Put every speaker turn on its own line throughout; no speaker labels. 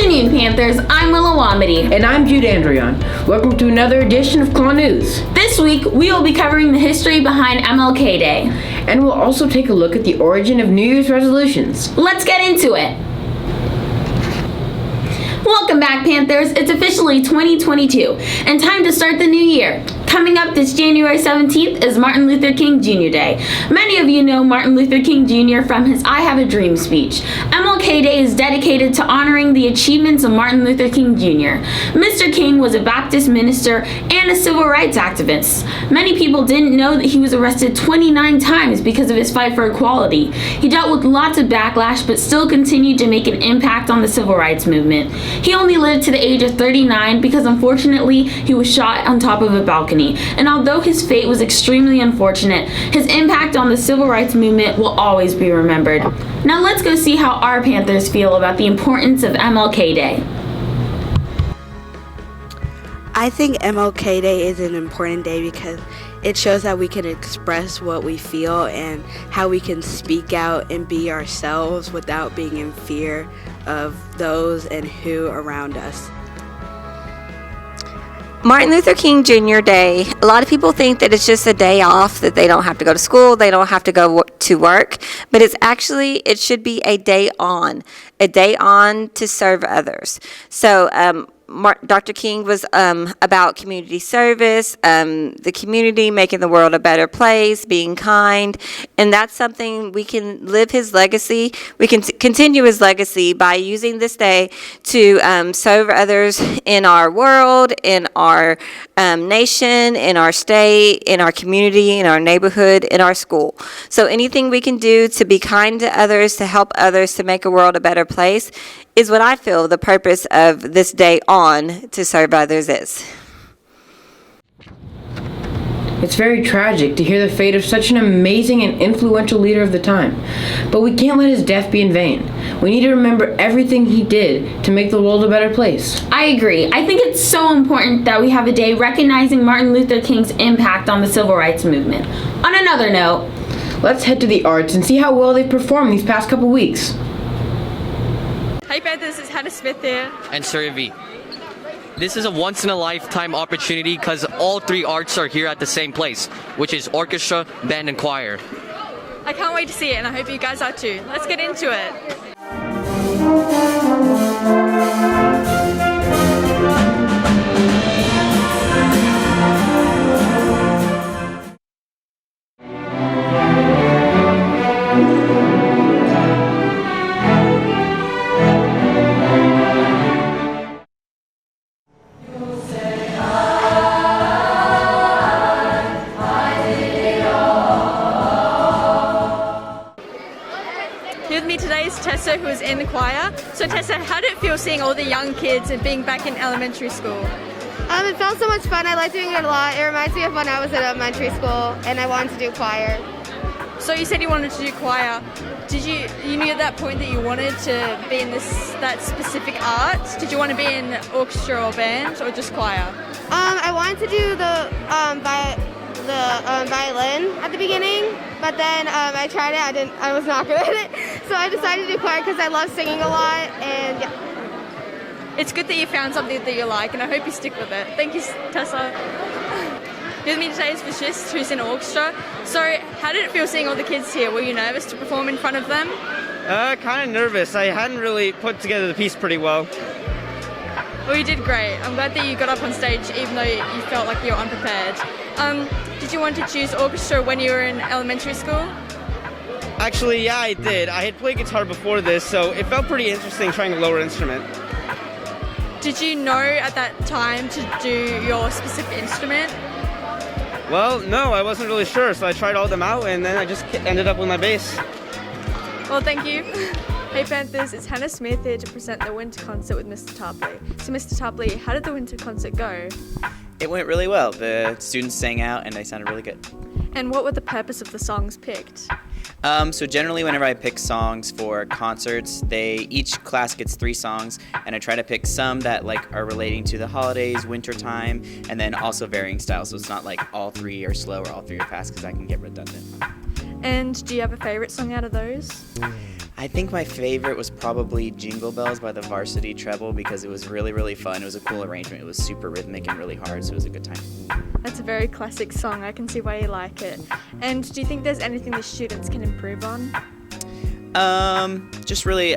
afternoon, Panthers. I'm Willow Wamity.
And I'm Jude Andrion. Welcome to another edition of KLAW News.
This week, we will be covering the history behind MLK Day.
And we'll also take a look at the origin of New Year's resolutions.
Let's get into it. Welcome back, Panthers. It's officially 2022, and time to start the new year. Coming up this January 17th is Martin Luther King Jr. Day. Many of you know Martin Luther King Jr. from his I Have a Dream speech. MLK Day is dedicated to honoring the achievements of Martin Luther King Jr. Mr. King was a Baptist minister and a civil rights activist. Many people didn't know that he was arrested 29 times because of his fight for equality. He dealt with lots of backlash, but still continued to make an impact on the civil rights movement. He only lived to the age of 39 because unfortunately he was shot on top of a balcony. And although his fate was extremely unfortunate, his impact on the civil rights movement will always be remembered. Now let's go see how our Panthers feel about the importance of MLK Day.
I think MLK Day is an important day because it shows that we can express what we feel and how we can speak out and be ourselves without being in fear of those and who around us.
Martin Luther King Jr. Day, a lot of people think that it's just a day off, that they don't have to go to school, they don't have to go to work, but it should be a day on to serve others. So Dr. King was about community service, the community, making the world a better place, being kind, and that's something we can live his legacy. We can continue his legacy by using this day to serve others in our world, in our nation, in our state, in our community, in our neighborhood, in our school. So anything we can do to be kind to others, to help others, to make a world a better place is what I feel the purpose of this day on to serve others is.
It's very tragic to hear the fate of such an amazing and influential leader of the time. But we can't let his death be in vain. We need to remember everything he did to make the world a better place.
I agree. I think it's so important that we have a day recognizing Martin Luther King's impact on the civil rights movement. On another note,
let's head to the arts and see how well they've performed these past couple weeks.
Hi Panthers, it's Hannah Smith here.
And Surya V. This is a once-in-a-lifetime opportunity because all three arts are here at the same place, which is orchestra, band, and choir.
I can't wait to see it, and I hope you guys are too. Let's get into it. Here with me today is Tessa, who is in the choir. So Tessa, how did it feel seeing all the young kids and being back in elementary school?
It felt so much fun. I like doing it a lot. It reminds me of when I was in elementary school and I wanted to do choir.
So you said you wanted to do choir. Did you knew at that point that you wanted to be in that specific art? Did you want to be in orchestra or band or just choir?
I wanted to do the violin at the beginning, but then I tried it. I was not good at it, so I decided to do choir because I love singing a lot, and yeah.
It's good that you found something that you like, and I hope you stick with it. Thank you, Tessa. Here with me today is Vashist, who's in orchestra. So, how did it feel seeing all the kids here? Were you nervous to perform in front of them?
Kind of nervous. I hadn't really put together the piece pretty well.
Well, you did great. I'm glad that you got up on stage even though you felt like you were unprepared. Did you want to choose orchestra when you were in elementary school?
Actually, yeah, I did. I had played guitar before this, so it felt pretty interesting trying a lower instrument.
Did you know at that time to do your specific instrument?
Well, no, I wasn't really sure, so I tried all of them out, and then I just ended up with my bass.
Well, thank you. Hey Panthers, it's Hannah Smith here to present the winter concert with Mr. Tarpley. So Mr. Tarpley, how did the winter concert go?
It went really well. The students sang out and they sounded really good.
And what were the purpose of the songs picked?
So generally whenever I pick songs for concerts, each class gets 3 songs, and I try to pick some that are relating to the holidays, winter time, and then also varying styles. So it's not like all 3 are slow or all 3 are fast because that can get redundant.
And do you have a favourite song out of those?
I think my favorite was probably Jingle Bells by the Varsity Treble because it was really, really fun. It was a cool arrangement. It was super rhythmic and really hard, so it was a good time.
That's a very classic song. I can see why you like it. And do you think there's anything the students can improve on?
Just really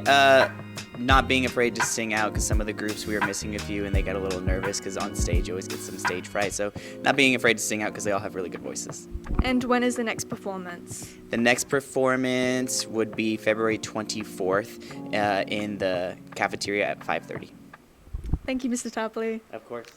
not being afraid to sing out because some of the groups we were missing a few and they got a little nervous because on stage you always get some stage fright. So not being afraid to sing out because they all have really good voices.
And when is the next performance?
The next performance would be February 24th in the cafeteria at 5:30.
Thank you, Mr. Tapley.
Of course.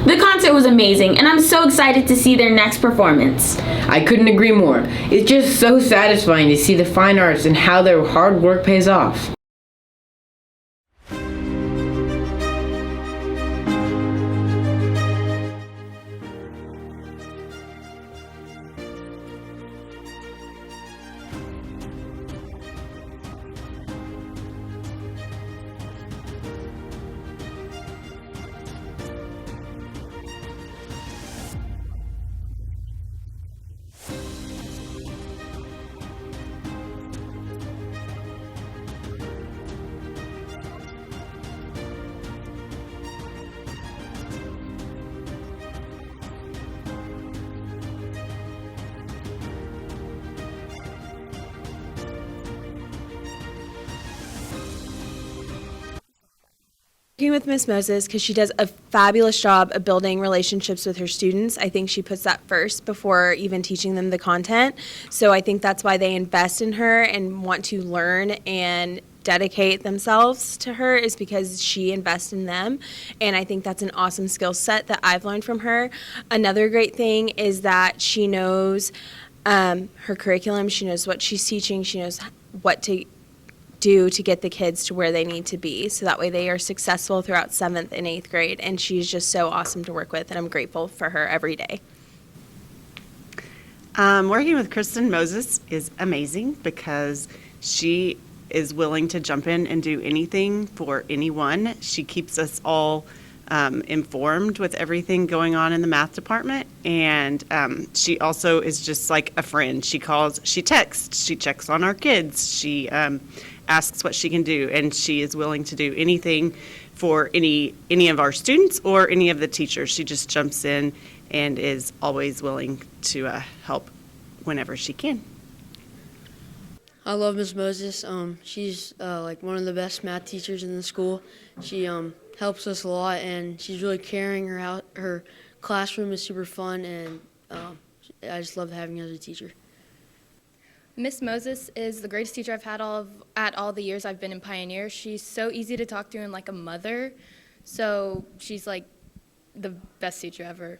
The concert was amazing, and I'm so excited to see their next performance.
I couldn't agree more. It's just so satisfying to see the fine arts and how their hard work pays off.
Working with Miss Moses because she does a fabulous job of building relationships with her students. I think she puts that first before even teaching them the content. So I think that's why they invest in her and want to learn and dedicate themselves to her, is because she invests in them. And I think that's an awesome skill set that I've learned from her. Another great thing is that she knows her curriculum. She knows what she's teaching. She knows what to do to get the kids to where they need to be, so that way they are successful throughout 7th and 8th grade. And she's just so awesome to work with, and I'm grateful for her every day.
Working with Kristen Moses is amazing because she is willing to jump in and do anything for anyone. She keeps us all informed with everything going on in the math department. And she also is just like a friend. She calls, she texts, she checks on our kids, she asks what she can do, and she is willing to do anything for any of our students or any of the teachers. She just jumps in and is always willing to help whenever she can.
I love Miss Moses. She's like one of the best math teachers in the school. She helps us a lot, and she's really caring. Her classroom is super fun, and I just love having her as a teacher.
Miss Moses is the greatest teacher I've had at all the years I've been in Pioneer. She's so easy to talk to and like a mother. So she's like the best teacher ever.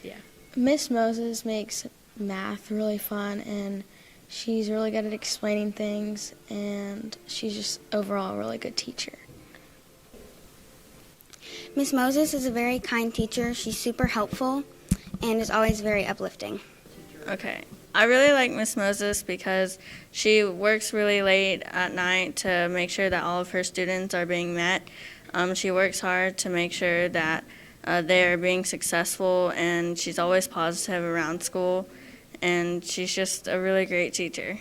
Yeah.
Miss Moses makes math really fun, and she's really good at explaining things, and she's just overall a really good teacher.
Miss Moses is a very kind teacher. She's super helpful and is always very uplifting.
Okay. I really like Miss Moses because she works really late at night to make sure that all of her students are being met. She works hard to make sure that they are being successful, and she's always positive around school, and she's just a really great teacher.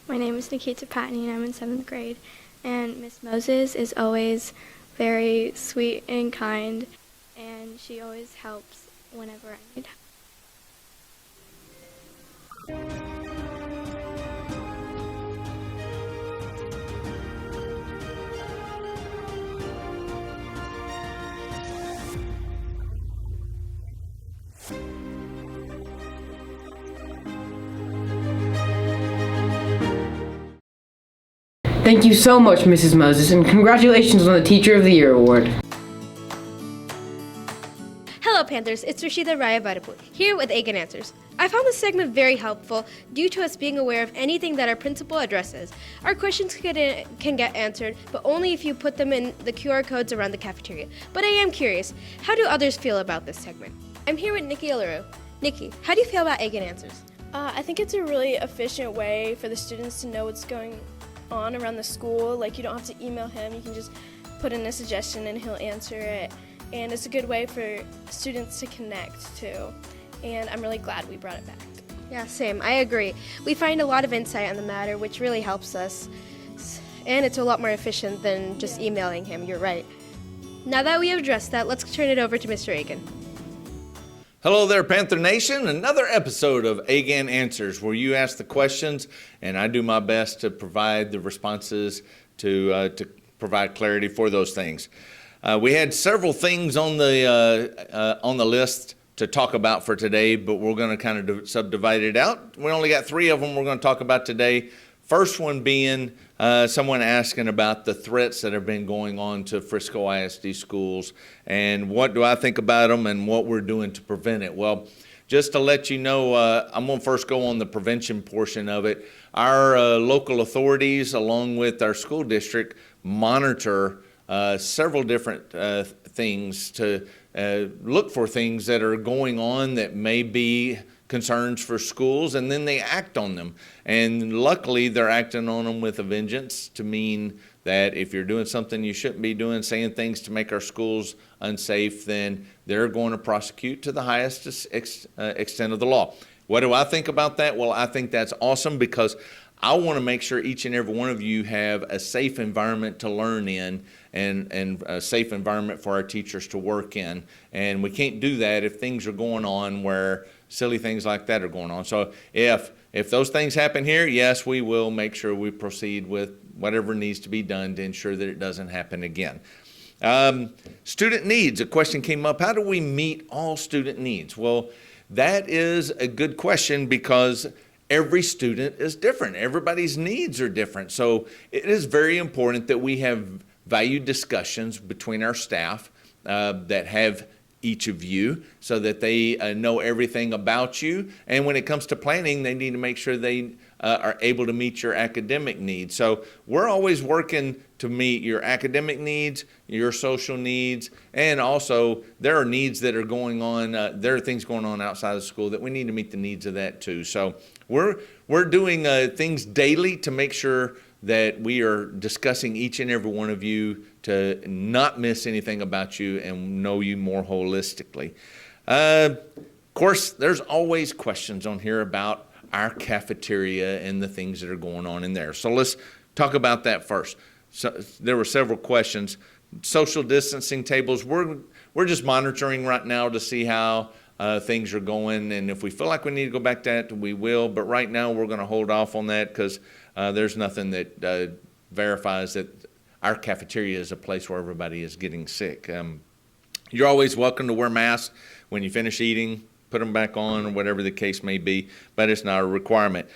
My name is Nikita Patney, and I'm in 7th grade, and Miss Moses is always very sweet and kind, and she always helps whenever I need help.
Thank you so much, Mrs. Moses, and congratulations on the Teacher of the Year award.
Hello, Panthers. It's Rashida Raya here with Aiken Answers. I found this segment very helpful due to us being aware of anything that our principal addresses. Our questions can get answered, but only if you put them in the QR codes around the cafeteria. But I am curious, how do others feel about this segment? I'm here with Nikki Olaru. Nikki, how do you feel about Aiken Answers?
I think it's a really efficient way for the students to know what's going on around the school. Like, you don't have to email him, you can just put in a suggestion and he'll answer it. And it's a good way for students to connect too. And I'm really glad we brought it back.
Yeah, same. I agree. We find a lot of insight on the matter, which really helps us. And it's a lot more efficient than just emailing him. You're right. Now that we have addressed that, let's turn it over to Mr. Aiken.
Hello there, Panther Nation. Another episode of Aiken Answers, where you ask the questions and I do my best to provide the responses to provide clarity for those things. We had several things on the list to talk about for today, but we're going to kind of subdivide it out. We only got 3 of them we're going to talk about today. First one being someone asking about the threats that have been going on to Frisco ISD schools and what do I think about them and what we're doing to prevent it. Well, just to let you know, I'm going to first go on the prevention portion of it. Our local authorities, along with our school district, monitor several different things to look for things that are going on that may be concerns for schools, and then they act on them. And luckily, they're acting on them with a vengeance to mean that if you're doing something you shouldn't be doing, saying things to make our schools unsafe, then they're going to prosecute to the highest extent of the law. What do I think about that? Well, I think that's awesome because I want to make sure each and every one of you have a safe environment to learn in and a safe environment for our teachers to work in. And we can't do that if things are going on where silly things like that are going on. So if those things happen here, yes, we will make sure we proceed with whatever needs to be done to ensure that it doesn't happen again. Student needs, a question came up. How do we meet all student needs? Well, that is a good question because every student is different. Everybody's needs are different. So it is very important that we have valued discussions between our staff that have each of you so that they know everything about you. And when it comes to planning, they need to make sure they are able to meet your academic needs. So we're always working to meet your academic needs, your social needs, and also there are needs that are going on, there are things going on outside of school that we need to meet the needs of that too. So we're doing things daily to make sure that we are discussing each and every one of you to not miss anything about you and know you more holistically. Of course, there's always questions on here about our cafeteria and the things that are going on in there. So let's talk about that first. So there were several questions. Social distancing tables, we're just monitoring right now to see how things are going, and if we feel like we need to go back to that, we will, but right now we're going to hold off on that because there's nothing that verifies that our cafeteria is a place where everybody is getting sick. You're always welcome to wear masks when you finish eating, put them back on, or whatever the case may be, but it's not a requirement.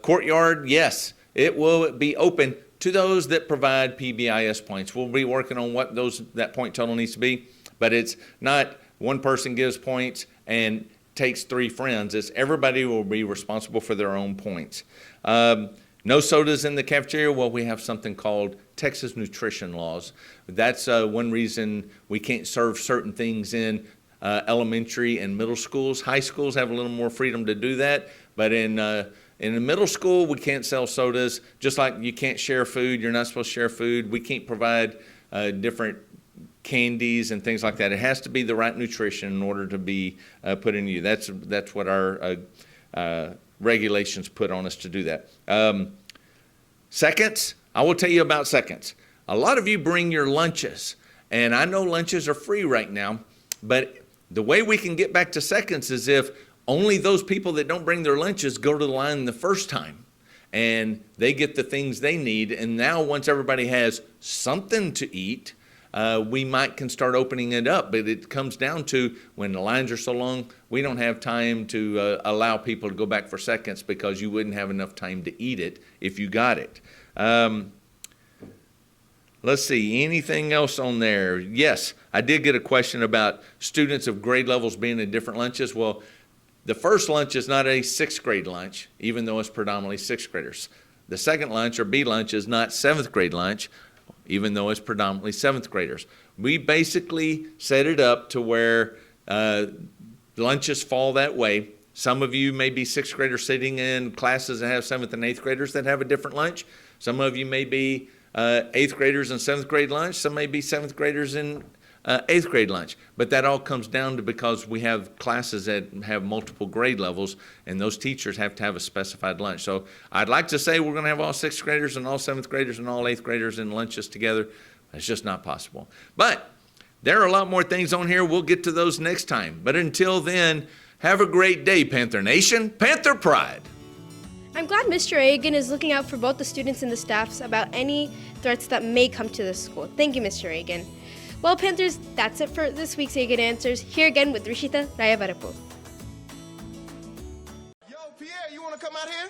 Courtyard, yes, it will be open to those that provide PBIS points. We'll be working on what that point total needs to be, but it's not one person gives points and takes 3 friends. It's everybody will be responsible for their own points. No sodas in the cafeteria. Well, we have something called Texas nutrition laws. That's one reason we can't serve certain things in elementary and middle schools. High schools have a little more freedom to do that, but in the middle school, we can't sell sodas. Just like you can't share food, you're not supposed to share food. We can't provide different candies and things like that. It has to be the right nutrition in order to be put in you. That's what our regulations put on us to do that. Seconds, I will tell you about seconds. A lot of you bring your lunches, and I know lunches are free right now, but the way we can get back to seconds is if only those people that don't bring their lunches go to the line the first time, and they get the things they need. And now once everybody has something to eat, we can start opening it up. But it comes down to when the lines are so long, we don't have time to allow people to go back for seconds because you wouldn't have enough time to eat it if you got it. Let's see, anything else on there? Yes, I did get a question about students of grade levels being in different lunches. Well, the first lunch is not a 6th grade lunch, even though it's predominantly 6th graders. The second lunch, or B lunch, is not 7th grade lunch, even though it's predominantly 7th graders. We basically set it up to where lunches fall that way. Some of you may be 6th graders sitting in classes that have 7th and 8th graders that have a different lunch. Some of you may be 8th graders in 7th grade lunch. Some may be 7th graders in 8th grade lunch. But that all comes down to because we have classes that have multiple grade levels, and those teachers have to have a specified lunch. So I'd like to say we're going to have all 6th graders and all 7th graders and all 8th graders in lunches together. It's just not possible. But there are a lot more things on here. We'll get to those next time. But until then, have a great day, Panther Nation. Panther Pride.
I'm glad Mr. Agan is looking out for both the students and the staffs about any threats that may come to the school. Thank you, Mr. Agan. Well, Panthers, that's it for this week's Agan Answers. Here again with Rishita Rayabarapu.
Yo, Pierre, you want to come out here?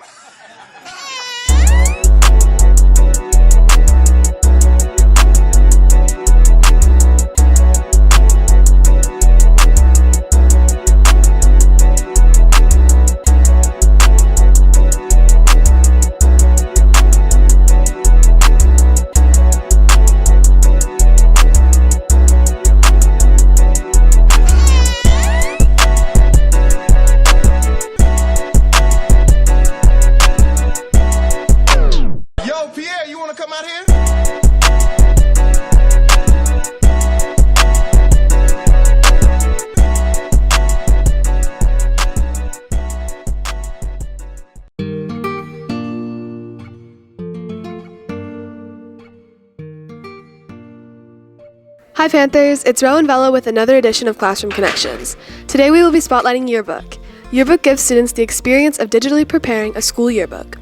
Hi Panthers, it's Rowan Vella with another edition of Classroom Connections. Today we will be spotlighting Yearbook. Yearbook gives students the experience of digitally preparing a school yearbook.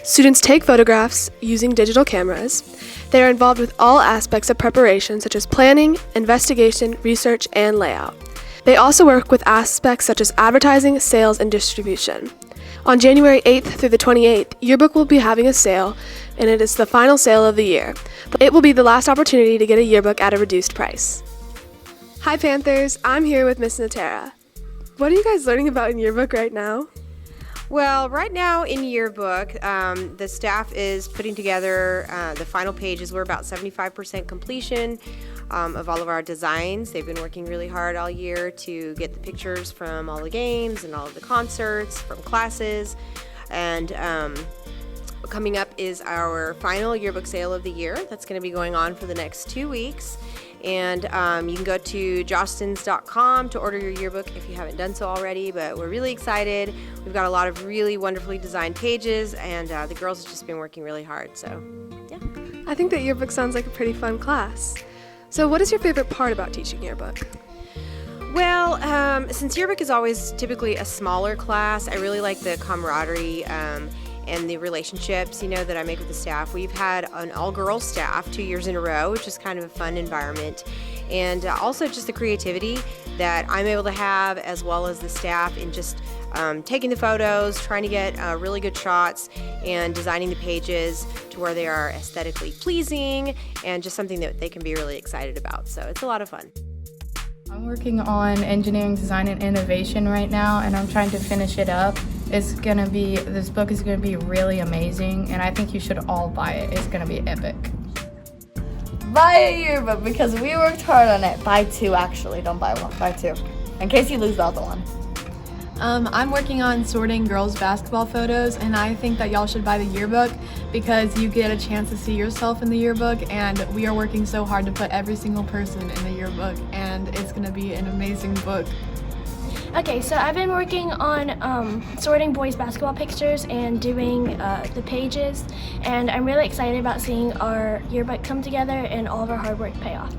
Students take photographs using digital cameras. They are involved with all aspects of preparation such as planning, investigation, research, and layout. They also work with aspects such as advertising, sales, and distribution. On January 8th through the 28th, Yearbook will be having a sale, and it is the final sale of the year. It will be the last opportunity to get a yearbook at a reduced price. Hi Panthers, I'm here with Miss Natera. What are you guys learning about in Yearbook right now?
Well, right now in Yearbook, the staff is putting together the final pages. We're about 75% completion of all of our designs. They've been working really hard all year to get the pictures from all the games and all of the concerts, from classes, and Coming up is our final yearbook sale of the year. That's going to be going on for the next 2 weeks. And you can go to jostens.com to order your yearbook if you haven't done so already, but we're really excited. We've got a lot of really wonderfully designed pages, and the girls have just been working really hard, so yeah.
I think that yearbook sounds like a pretty fun class. So what is your favorite part about teaching yearbook?
Well, since yearbook is always typically a smaller class, I really like the camaraderie and the relationships, that I make with the staff. We've had an all-girls staff 2 years in a row, which is kind of a fun environment. And also just the creativity that I'm able to have, as well as the staff, in just taking the photos, trying to get really good shots, and designing the pages to where they are aesthetically pleasing, and just something that they can be really excited about. So it's a lot of fun.
I'm working on engineering, design, and innovation right now, and I'm trying to finish it up. This book is gonna be really amazing, and I think you should all buy it. It's gonna be epic.
Buy a yearbook because we worked hard on it. Buy two, actually. Don't buy one. Buy two. In case you lose the other one.
I'm working on sorting girls' basketball photos, and I think that y'all should buy the yearbook because you get a chance to see yourself in the yearbook, and we are working so hard to put every single person in the yearbook, and it's going to be an amazing book.
Okay, so I've been working on sorting boys' basketball pictures and doing the pages, and I'm really excited about seeing our yearbook come together and all of our hard work pay off.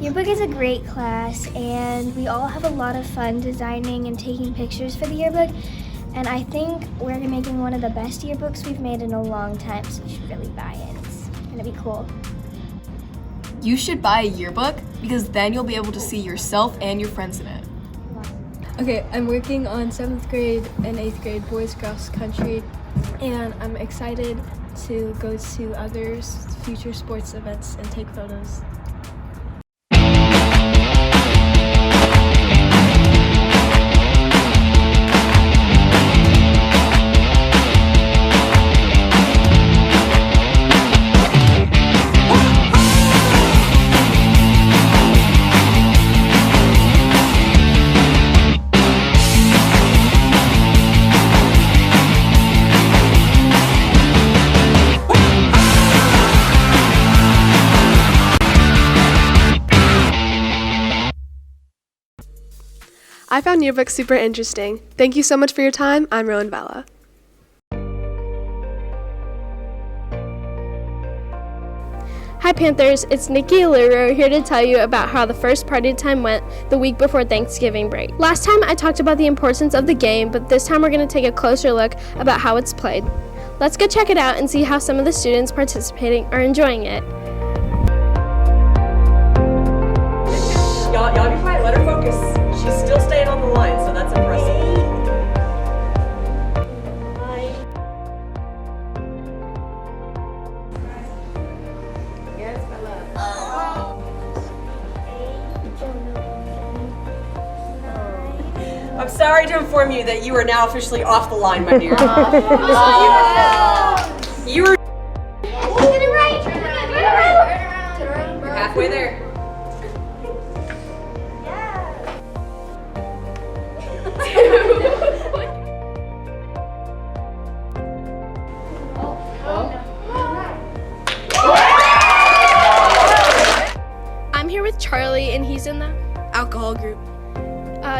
Yearbook is a great class, and we all have a lot of fun designing and taking pictures for the yearbook, and I think we're making one of the best yearbooks we've made in a long time, so you should really buy it. It's gonna be cool.
You should buy a yearbook because then you'll be able to see yourself and your friends in it.
Okay, I'm working on 7th grade and 8th grade boys cross country, and I'm excited to go to others' future sports events and take photos. I found yearbook super interesting. Thank you so much for your time. I'm Rowan Bella.
Hi Panthers, it's Nikki Aluro here to tell you about how the first party time went the week before Thanksgiving break. Last time I talked about the importance of the game, but this time we're going to take a closer look about how it's played. Let's go check it out and see how some of the students participating are enjoying it.
Y'all be quiet, let her focus. She's still staying on the line, so that's impressive. Yes, Bella. I'm sorry to inform you that you are now officially off the line, my dear. You were You're halfway there.
I'm here with Charlie, and he's in the
Alcohol group.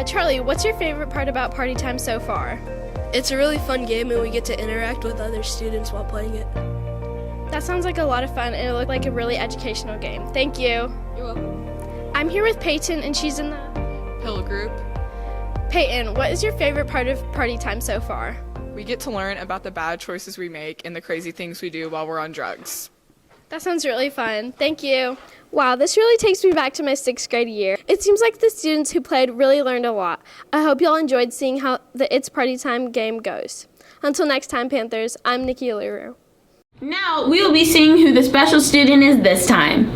Charlie, what's your favorite part about party time so far?
It's a really fun game, and we get to interact with other students while playing it.
That sounds like a lot of fun, and it looked like a really educational game. Thank you.
You're welcome.
I'm here with Peyton, and she's in the
Pill group.
Peyton, what is your favorite part of party time so far?
We get to learn about the bad choices we make and the crazy things we do while we're on drugs.
That sounds really fun. Thank you. Wow, this really takes me back to my 6th grade year. It seems like the students who played really learned a lot. I hope y'all enjoyed seeing how the It's Party Time game goes. Until next time, Panthers, I'm Nikki Aluru.
Now we will be seeing who the special student is this time.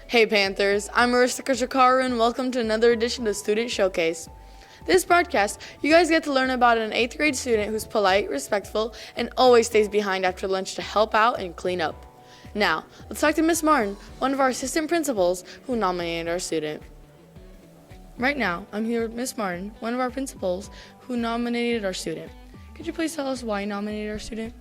Hey Panthers, I'm Marissa Shakaru and welcome to another edition of Student Showcase. This broadcast, you guys get to learn about an 8th grade student who's polite, respectful, and always stays behind after lunch to help out and clean up. Now, let's talk to Miss Martin, one of our assistant principals who nominated our student. Right now, I'm here with Miss Martin, one of our principals, who nominated our student. Could you please tell us why you nominated our student?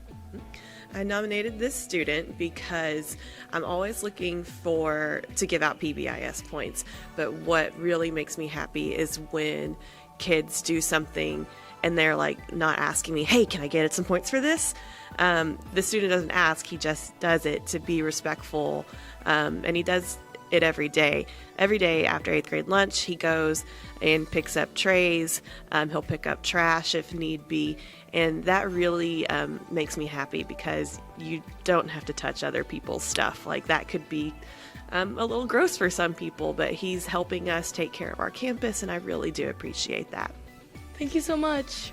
I nominated this student because I'm always looking to give out PBIS points, but what really makes me happy is when kids do something and they're like not asking me, hey, can I get some points for this? The student doesn't ask, he just does it to be respectful, and he does it every day. Every day after 8th grade lunch, he goes and picks up trays. He'll pick up trash if need be. And that really makes me happy because you don't have to touch other people's stuff. Like that could be a little gross for some people, but he's helping us take care of our campus, and I really do appreciate that.
Thank you so much.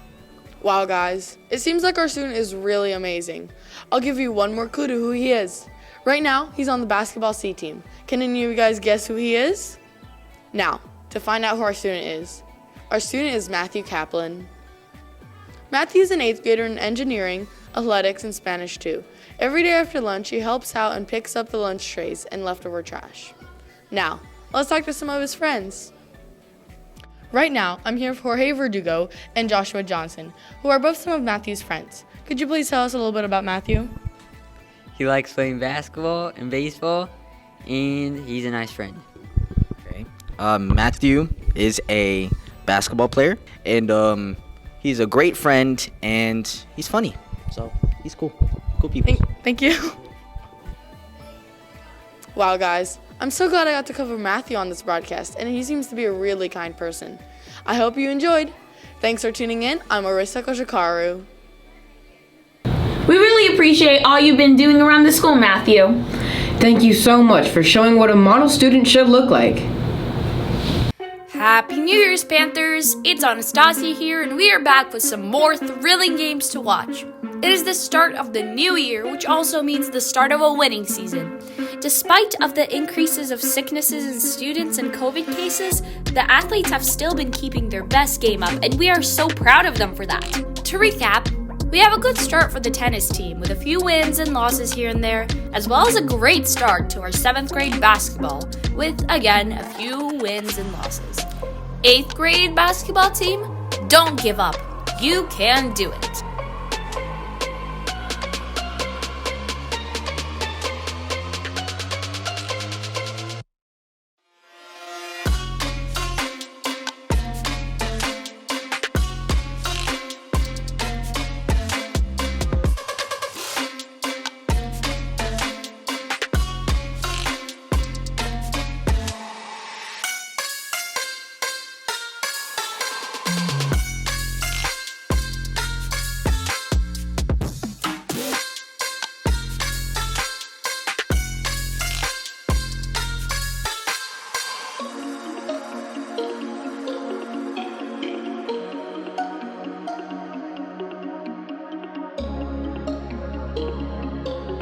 Wow, guys, it seems like our student is really amazing. I'll give you one more clue to who he is. Right now, he's on the basketball C team. Can any of you guys guess who he is? Now, to find out who our student is Matthew Kaplan. Matthew is an 8th grader in engineering, athletics, and Spanish too. Every day after lunch, he helps out and picks up the lunch trays and leftover trash. Now, let's talk to some of his friends. Right now, I'm here with Jorge Verdugo and Joshua Johnson, who are both some of Matthew's friends. Could you please tell us a little bit about Matthew?
He likes playing basketball and baseball, and he's a nice friend.
Okay. Matthew is a basketball player, and he's a great friend, and he's funny. So he's cool. Cool people.
Thank you. Wow, guys. I'm so glad I got to cover Matthew on this broadcast, and he seems to be a really kind person. I hope you enjoyed. Thanks for tuning in. I'm Arisa Koshikaru.
We really appreciate all you've been doing around the school, Matthew.
Thank you so much for showing what a model student should look like.
Happy New Year's, Panthers! It's Anastasia here, and we are back with some more thrilling games to watch. It is the start of the new year, which also means the start of a winning season. Despite of the increases of sicknesses in students and COVID cases, the athletes have still been keeping their best game up, and we are so proud of them for that. To recap, we have a good start for the tennis team with a few wins and losses here and there, as well as a great start to our 7th grade basketball with, again, a few wins and losses. 8th grade basketball team, don't give up. You can do it.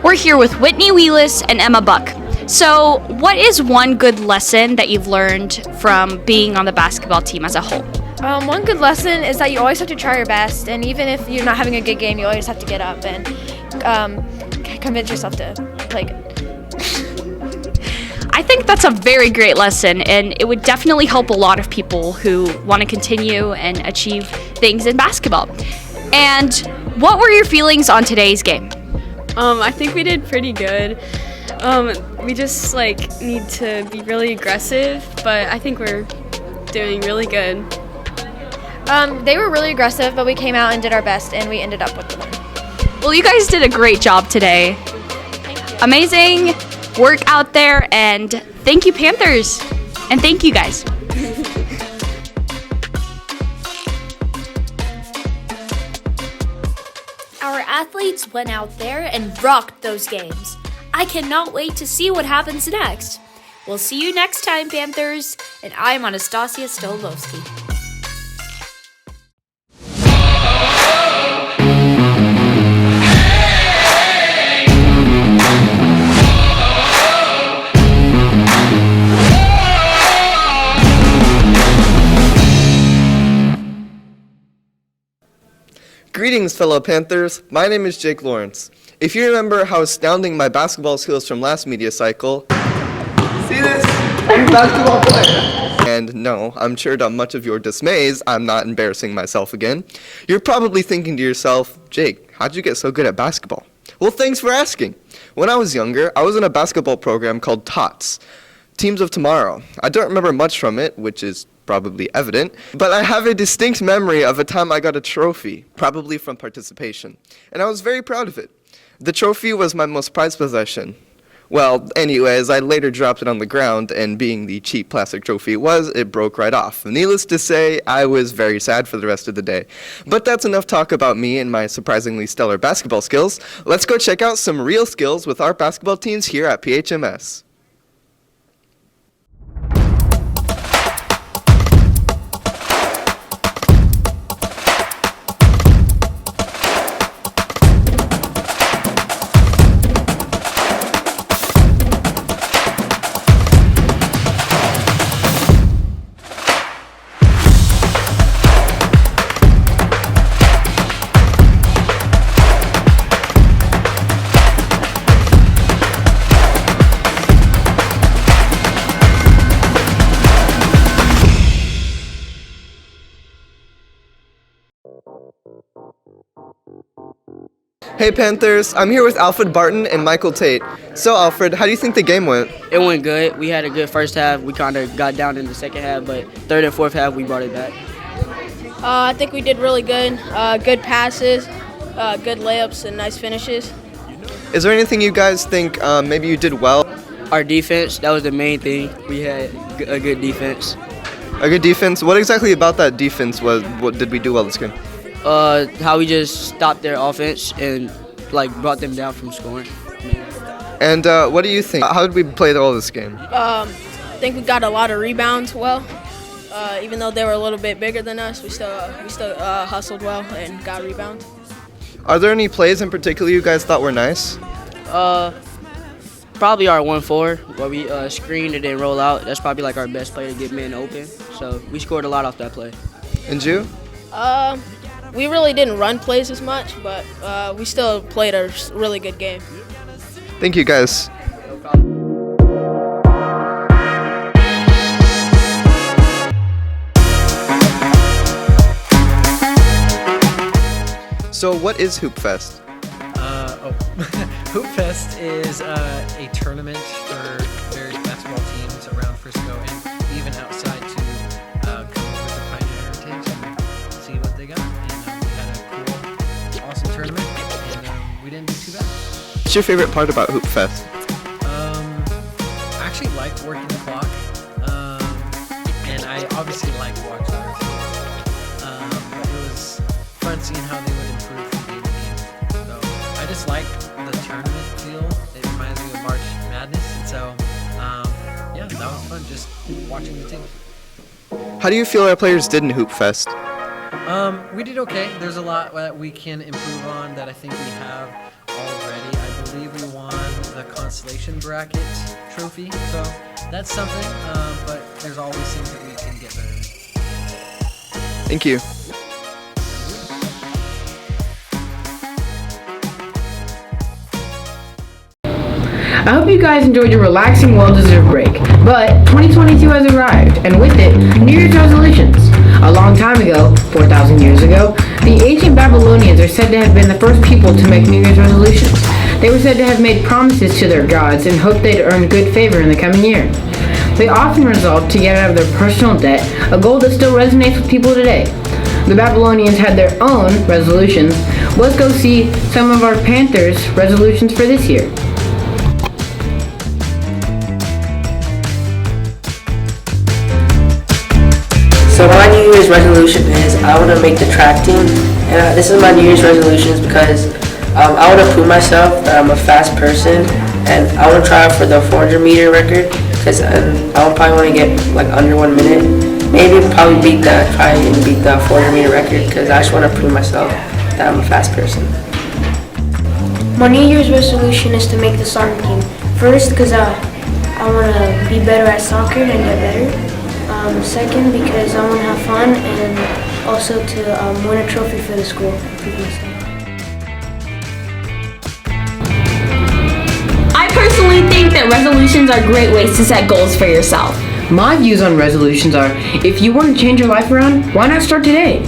We're here with Whitney Wheelis and Emma Buck. So, what is one good lesson that you've learned from being on the basketball team as a whole?
One good lesson is that you always have to try your best, and even if you're not having a good game, you always have to get up and convince yourself to play good.
I think that's a very great lesson, and it would definitely help a lot of people who want to continue and achieve things in basketball. And what were your feelings on today's game?
I think we did pretty good. We just need to be really aggressive, but I think we're doing really good.
They were really aggressive, but we came out and did our best, and we ended up with the win.
Well, you guys did a great job today. Amazing work out there, and thank you, Panthers, and thank you guys. Our athletes went out there and rocked those games. I cannot wait to see what happens next. We'll see you next time, Panthers, and I'm Anastasia Stolovsky.
Greetings, fellow Panthers. My name is Jake Lawrence. If you remember how astounding my basketball skills from last media cycle, see this? I'm a basketball player. and no, I'm sure to much of your dismays, I'm not embarrassing myself again. You're probably thinking to yourself, Jake, how'd you get so good at basketball? Well, thanks for asking. When I was younger, I was in a basketball program called TOTS, Teams of Tomorrow. I don't remember much from it, which is probably evident, but I have a distinct memory of a time I got a trophy, probably from participation, and I was very proud of it. The trophy was my most prized possession. Well, anyways, I later dropped it on the ground, and being the cheap plastic trophy it was, it broke right off. Needless to say, I was very sad for the rest of the day. But that's enough talk about me and my surprisingly stellar basketball skills. Let's go check out some real skills with our basketball teams here at PHMS. Hey Panthers, I'm here with Alfred Barton and Michael Tate. So Alfred, how do you think the game went?
It went good. We had a good first half. We kind of got down in the second half, but third and fourth half we brought it back.
I think we did really good. Good passes, good layups, and nice finishes.
Is there anything you guys think maybe you did well?
Our defense, that was the main thing. We had a good defense.
A good defense? What exactly about that defense what did we do well this game?
How we just stopped their offense and brought them down from scoring.
And what do you think? How did we play all this game?
I think we got a lot of rebounds well. Even though they were a little bit bigger than us, we still hustled well and got rebounds.
Are there any plays in particular you guys thought were nice?
Probably our 1-4 where we screened and then roll out. That's probably our best play to get men open. So we scored a lot off that play.
And you?
We really didn't run plays as much, but we still played a really good game.
Thank you, guys. So what is Hoop Fest?
Hoop Fest is a tournament for various basketball teams around Frisco and even outside to come up with the Pioneer Heritage and see what they got. And we had a cool, awesome tournament, and we didn't do too bad.
What's your favorite part about Hoop Fest?
I actually like working the clock, and I obviously like watching our teams. But it was fun seeing how they would improve from game to game. So I just like the tournament feel. It reminds me of March Madness, and so yeah, that was fun just watching the team.
How do you feel our players did in Hoop Fest?
We did okay. There's a lot that we can improve on that I think we have already. I believe we won the consolation bracket trophy, so that's something, but there's always things that we can get better at.
Thank you.
I hope you guys enjoyed your relaxing, well-deserved break. But 2022 has arrived, and with it, New Year's resolutions. A long time ago, 4,000 years ago, the ancient Babylonians are said to have been the first people to make New Year's resolutions. They were said to have made promises to their gods and hoped they'd earn good favor in the coming year. They often resolved to get out of their personal debt, a goal that still resonates with people today. The Babylonians had their own resolutions. Let's go see some of our Panthers' resolutions for this year.
So my New Year's resolution is I want to make the track team, and this is my New Year's resolutions because I want to prove myself that I'm a fast person, and I want to try out for the 400 meter record because I probably want to get under 1 minute, maybe probably try and beat the 400 meter record because I just want to prove myself that I'm a fast person.
My New Year's resolution is to make the soccer team. First, because I want to be better at soccer and get better. Second, because I want to have fun, and also to win a trophy for the school.
I personally think that resolutions are great ways to set goals for yourself.
My views on resolutions are, if you want to change your life around, why not start today?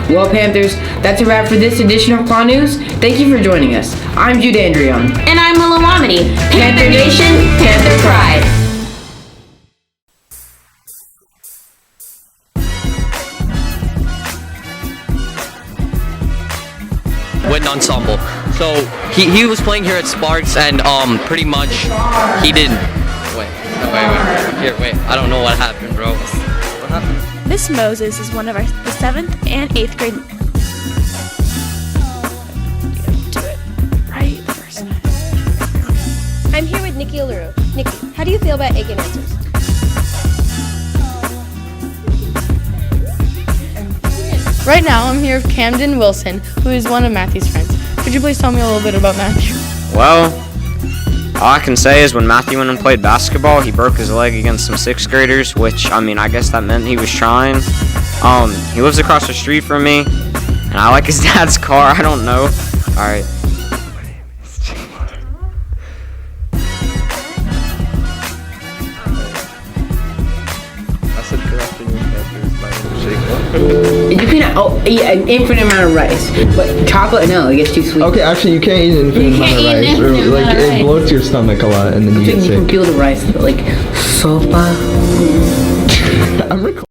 Well, Panthers, that's a wrap for this edition of KLAW News. Thank you for joining us. I'm Jude Andrion.
And I'm Willow Wamedy. Panther Nation, Panther Pride.
Wind ensemble. So he was playing here at Sparks, and pretty much he did. Wait. Wait. I don't know what happened, bro. What happened?
Miss Moses is one of the 7th and 8th grade. Do it right the first time.
I'm here with Nikki O'Leary. Nikki, how do you feel about Aiken Answers?
Right now, I'm here with Camden Wilson, who is one of Matthew's friends. Could you please tell me a little bit about Matthew?
Well, all I can say is when Matthew went and played basketball, he broke his leg against some 6th graders, which, I mean, I guess that meant he was trying. He lives across the street from me, and I like his dad's car. I don't know. All right.
You can eat an infinite amount of rice, but chocolate, no, it gets too sweet.
Okay, actually, you can't eat an infinite amount of rice. Or, like, it bloats your stomach a lot, and then you get sick.
You can peel the rice, but like sopa.
I'm recording.